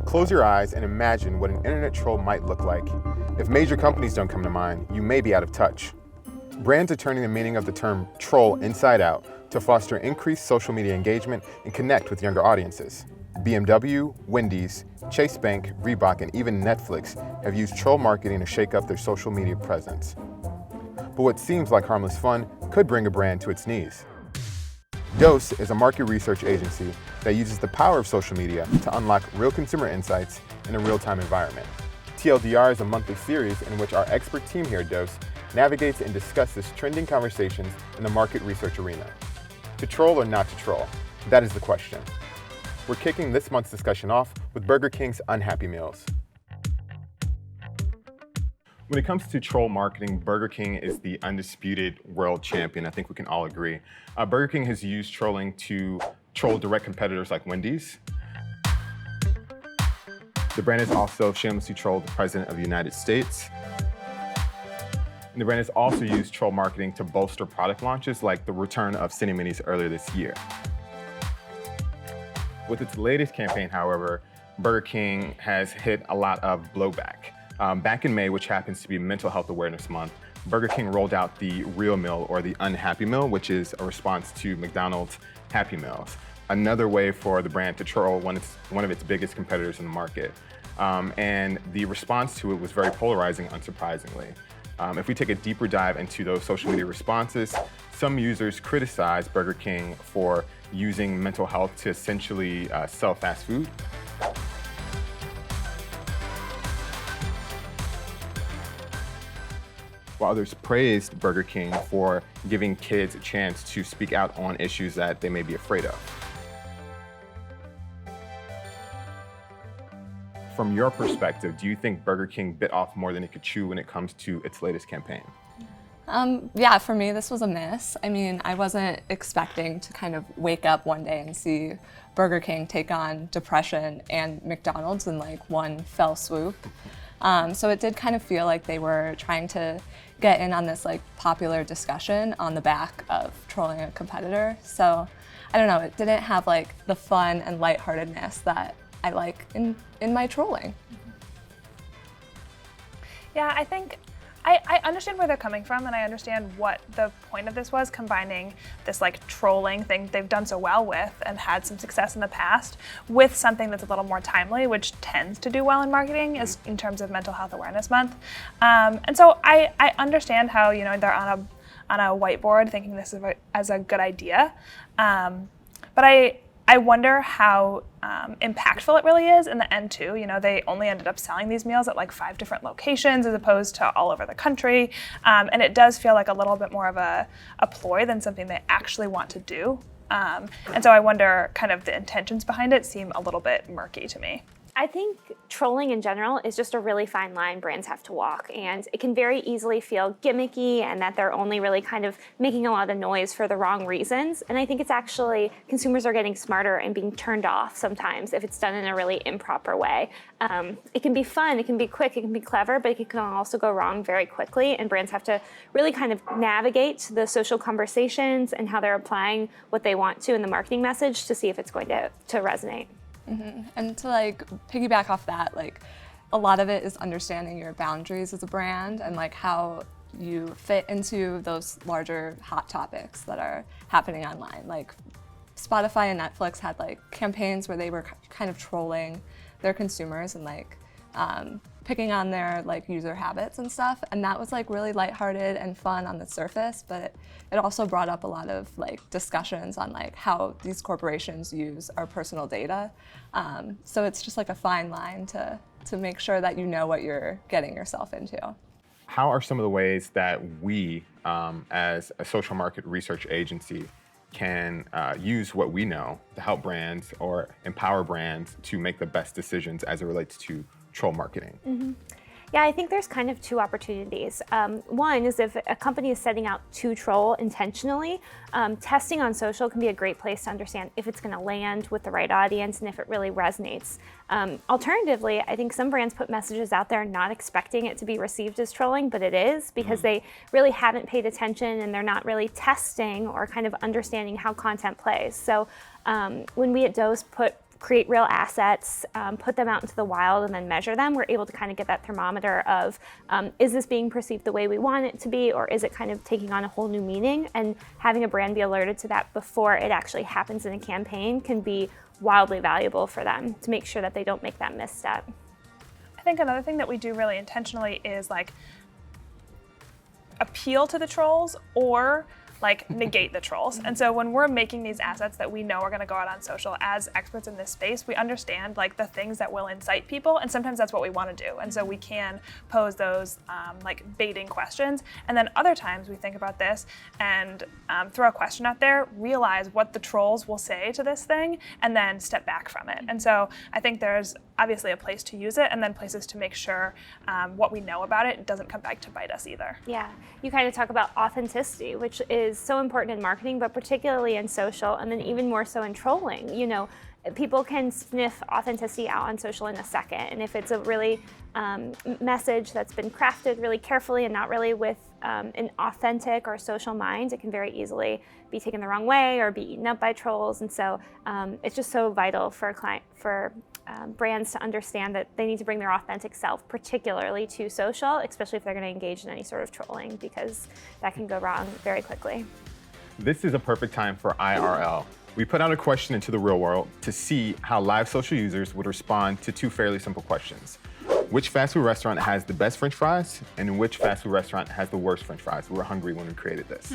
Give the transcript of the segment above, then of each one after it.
Close your eyes and imagine what an internet troll might look like. If major companies don't come to mind, you may be out of touch. Brands are turning the meaning of the term troll inside out to foster increased social media engagement and connect with younger audiences. BMW, Wendy's, Chase Bank, Reebok, and even Netflix have used troll marketing to shake up their social media presence. But what seems like harmless fun could bring a brand to its knees. Dose is a market research agency that uses the power of social media to unlock real consumer insights in a real-time environment. TLDR is a monthly series in which our expert team here at Dose navigates and discusses trending conversations in the market research arena. To troll or not to troll? That is the question. We're kicking this month's discussion off with Burger King's Unhappy Meals. When it comes to troll marketing, Burger King is the undisputed world champion. I think we can all agree. Burger King has used trolling to troll direct competitors like Wendy's. The brand has also shamelessly trolled the President of the United States. And the brand has also used troll marketing to bolster product launches like the return of Cine Minis earlier this year. With its latest campaign, however, Burger King has hit a lot of blowback. Back in May, which happens to be Mental Health Awareness Month, Burger King rolled out the Real Meal or the Unhappy Meal, which is a response to McDonald's Happy Meals. Another way for the brand to troll one of its biggest competitors in the market. And the response to it was very polarizing, unsurprisingly. If we take a deeper dive into those social media responses, some users criticized Burger King for using mental health to essentially sell fast food. While others praised Burger King for giving kids a chance to speak out on issues that they may be afraid of. From your perspective, do you think Burger King bit off more than it could chew when it comes to its latest campaign? Yeah, for me, this was a miss. I mean, I wasn't expecting to kind of wake up one day and see Burger King take on depression and McDonald's in like one fell swoop. So it did kind of feel like they were trying to get in on this like popular discussion on the back of trolling a competitor. So I don't know, it didn't have like the fun and lightheartedness that I like in my trolling. Yeah, I think I understand where they're coming from, and I understand what the point of this was, combining this like trolling thing they've done so well with and had some success in the past with something that's a little more timely, which tends to do well in marketing is in terms of Mental Health Awareness Month. And so I understand how, you know, they're on a whiteboard thinking this as a good idea. But I wonder how impactful it really is in the end too. You know, they only ended up selling these meals at like 5 different locations as opposed to all over the country. And it does feel like a little bit more of a ploy than something they actually want to do. And so I wonder kind of the intentions behind it seem a little bit murky to me. I think trolling in general is just a really fine line brands have to walk, and it can very easily feel gimmicky and that they're only really kind of making a lot of noise for the wrong reasons. And I think it's actually, consumers are getting smarter and being turned off sometimes if it's done in a really improper way. It can be fun, it can be quick, it can be clever, but it can also go wrong very quickly, and brands have to really kind of navigate the social conversations and how they're applying what they want to in the marketing message to see if it's going to resonate. Mm-hmm. And to like piggyback off that, like a lot of it is understanding your boundaries as a brand and like how you fit into those larger hot topics that are happening online. Like Spotify and Netflix had like campaigns where they were kind of trolling their consumers and like picking on their like user habits and stuff, and that was like really lighthearted and fun on the surface, but it also brought up a lot of like discussions on like how these corporations use our personal data. So it's just like a fine line to make sure that you know what you're getting yourself into. How are some of the ways that we, as a social market research agency, can use what we know to help brands or empower brands to make the best decisions as it relates to troll marketing? Mm-hmm. Yeah, I think there's kind of 2 opportunities. One is if a company is setting out to troll intentionally, testing on social can be a great place to understand if it's going to land with the right audience and if it really resonates. Alternatively, I think some brands put messages out there not expecting it to be received as trolling, but it is because they really haven't paid attention and they're not really testing or kind of understanding how content plays. So when we at Dose put create real assets, put them out into the wild, and then measure them, we're able to kind of get that thermometer of, is this being perceived the way we want it to be, or is it kind of taking on a whole new meaning? And having a brand be alerted to that before it actually happens in a campaign can be wildly valuable for them to make sure that they don't make that misstep. I think another thing that we do really intentionally is like appeal to the trolls or like negate the trolls. And so when we're making these assets that we know are going to go out on social, as experts in this space, we understand like the things that will incite people, and sometimes that's what we want to do. And so we can pose those like baiting questions, and then other times we think about this and throw a question out there, realize what the trolls will say to this thing, and then step back from it. And so I think there's obviously a place to use it, and then places to make sure what we know about it doesn't come back to bite us either. Yeah, you kind of talk about authenticity, which is so important in marketing, but particularly in social, and then even more so in trolling. You know, people can sniff authenticity out on social in a second, and if it's a really message that's been crafted really carefully and not really with an authentic or social mind, it can very easily be taken the wrong way or be eaten up by trolls. And so it's just so vital for brands to understand that they need to bring their authentic self, particularly to social, especially if they're going to engage in any sort of trolling, because that can go wrong very quickly. This is a perfect time for IRL. We put out a question into the real world to see how live social users would respond to two fairly simple questions. Which fast food restaurant has the best French fries, and which fast food restaurant has the worst French fries? We were hungry when we created this.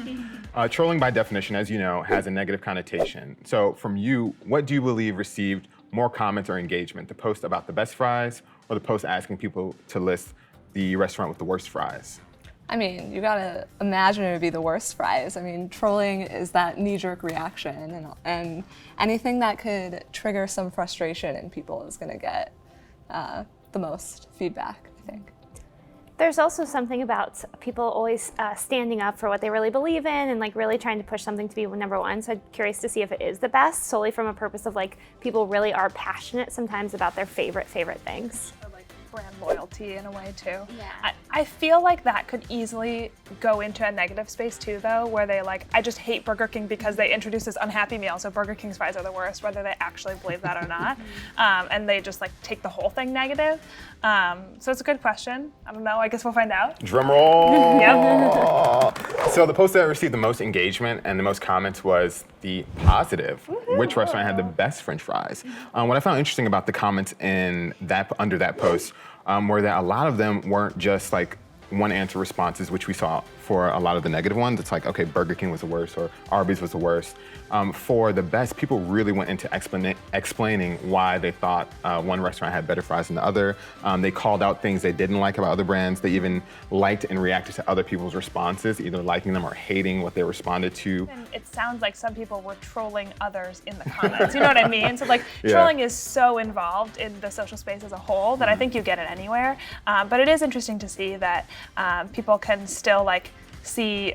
Trolling, by definition, as you know, has a negative connotation. So from you, what do you believe received more comments or engagement, the post about the best fries or the post asking people to list the restaurant with the worst fries? I mean, you gotta imagine it would be the worst fries. I mean, trolling is that knee-jerk reaction, and anything that could trigger some frustration in people is gonna get the most feedback, I think. There's also something about people always standing up for what they really believe in and like really trying to push something to be number one. So I'm curious to see if it is the best, solely from a purpose of like people really are passionate sometimes about their favorite things. Or like brand loyalty in a way too. Yeah. I feel like that could easily go into a negative space too, though, where they like, I just hate Burger King because they introduced this unhappy meal, so Burger King's fries are the worst, whether they actually believe that or not. And they just like take the whole thing negative. So it's a good question. I don't know, I guess we'll find out. Drum roll. Yep. So the post that received the most engagement and the most comments was the positive. Which restaurant had the best French fries? What I found interesting about the comments under that post were that a lot of them weren't just like one answer responses, which we saw for a lot of the negative ones. It's like, okay, Burger King was the worst or Arby's was the worst. For the best, people really went into explaining why they thought one restaurant had better fries than the other. They called out things they didn't like about other brands. They even liked and reacted to other people's responses, either liking them or hating what they responded to. And it sounds like some people were trolling others in the comments. You know what I mean? So like trolling is so involved in the social space as a whole that I think you get it anywhere. But it is interesting to see that people can still like see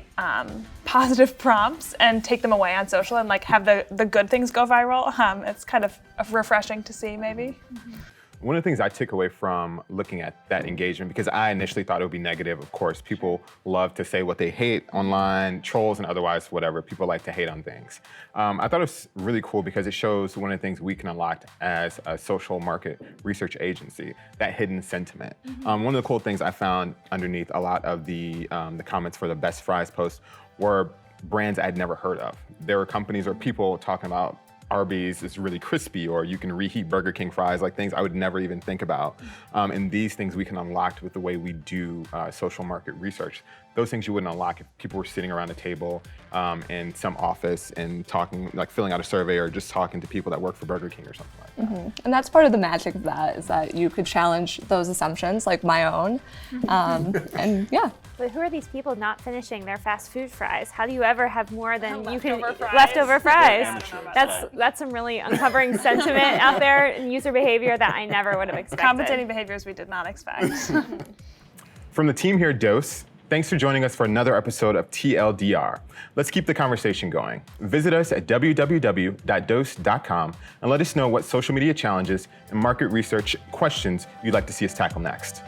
positive prompts and take them away on social and like have the good things go viral. It's kind of refreshing to see, maybe. One of the things I took away from looking at that engagement, because I initially thought it would be negative, of course, people love to say what they hate online, trolls and otherwise, whatever, people like to hate on things. I thought it was really cool because it shows one of the things we can unlock as a social market research agency, that hidden sentiment. One of the cool things I found underneath a lot of the comments for the best fries post were brands I'd never heard of. There were companies or people talking about Arby's is really crispy, or you can reheat Burger King fries, like things I would never even think about. And these things we can unlock with the way we do social market research. Those things you wouldn't unlock if people were sitting around a table in some office and talking, like filling out a survey or just talking to people that work for Burger King or something like that. And that's part of the magic of that, is that you could challenge those assumptions, like my own. And yeah. But who are these people not finishing their fast food fries? How do you ever have more than you can fries. leftover fries? Yeah, I don't know about That's some really uncovering sentiment out there in user behavior that I never would have expected. Compensating behaviors we did not expect. From the team here at Dose, thanks for joining us for another episode of TLDR. Let's keep the conversation going. Visit us at www.dose.com and let us know what social media challenges and market research questions you'd like to see us tackle next.